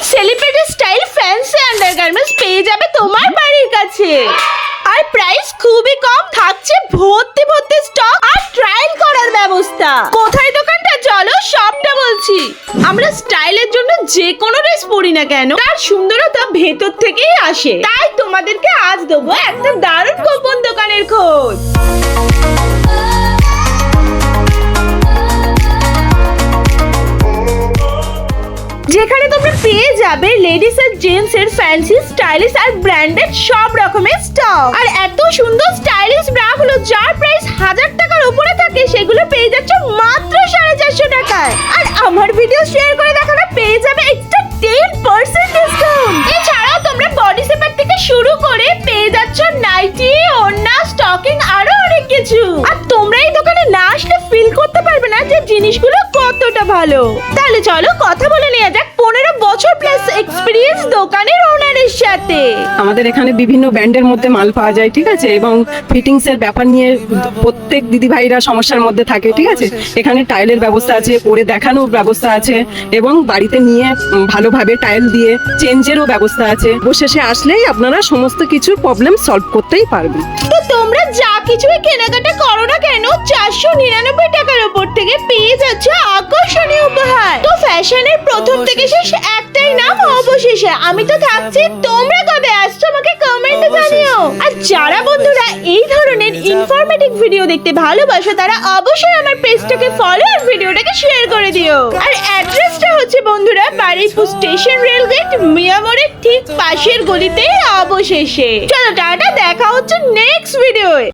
Celebrity style fancy undergarments পেয়ে যাবে তোমার বাড়ির কাছে। আর প্রাইস খুবই কম, থাকছে ভর্তি ভর্তি স্টক আর ট্রায়াল করার ব্যবস্থা। কোথায় দোকানটা চলো সবটা বলছি। আমরা স্টাইলের জন্য যে কোনো ড্রেস পরি না কেন তার সুন্দরতা ভেতর থেকেই আসে। তাই তোমাদেরকে আজ দেবো একটা দারুণ গোপন দোকানের খোঁজ, যেখানে তোমরা পেয়ে যাবে লেডিস আর জেন্টস এর ফ্যান্সি, স্টাইলিশ আর ব্র্যান্ডেড সব রকমের স্টক। আর এত সুন্দর স্টাইলিশ ব্রাগুলো যার প্রাইস 1000 টাকার উপরে থাকে সেগুলো পেয়ে যাচ্ছ মাত্র 450 টাকায়। আর আমার ভিডিও শেয়ার করে দেখানো পেয়ে যাবে এক্সট্রা 10% ডিসকাউন্ট। এছাড়াও তোমরা বডি সেপার থেকে শুরু করে পেয়ে যাচ্ছ নাইটি, ওড়না, স্টকিং আরো অনেক কিছু। আর তোমরা এই দোকানে না আসলে ফিল করতে পারবে না যে জিনিসগুলো কতটা ভালো। তাহলে চলো কথা বলে নেওয়া যাক 15 বছর প্লাস এক্সপেরিয়েন্স দোকানের ওনারের সাথে। আমাদের এখানে বিভিন্ন ব্র্যান্ডের মধ্যে মাল পাওয়া যায়, ঠিক আছে, এবং ফিটিংস এর ব্যাপার নিয়ে প্রত্যেক দিদি ভাইরা সমস্যার মধ্যে থাকে, ঠিক আছে। এখানে টাইলের ব্যবস্থা আছে, পরে দেখানোর ব্যবস্থা আছে, এবং বাড়িতে নিয়ে ভালোভাবে টাইল দিয়ে চেঞ্জেরও ব্যবস্থা আছে। অবশেষে আসলেই আপনারা সমস্ত কিছুর প্রবলেম সলভ করতেই পারবেন। তো তোমরা যা কিছুই কেনাকাটা করো না কেন 499 টাকার উপর থেকে পেয়ে যাচ্ছ আকর্ষণীয় উপহার। তো ফ্যাশনের প্রথম থেকে শেষ একটাই নাম অবশেষে। আমি তো থাকছি, তোমরা কবে আসছো আমাকে কমেন্টে জানিও। আর যারা বন্ধুরা এই ধরনের ইনফরমেটিভ ভিডিও দেখতে ভালোবাসো তারা অবশ্যই আমার পেজটাকে ফলো আর ভিডিওটাকে শেয়ার করে দিও। আর অ্যাড্রেসটা হচ্ছে বন্ধুরা বারুইপুর স্টেশন রেলগেট মিয়ামোড়ের ঠিক পাশের গলিতে অবশেষে। চলো টাটা, দেখা হচ্ছে নেক্সট ভিডিওয়ে।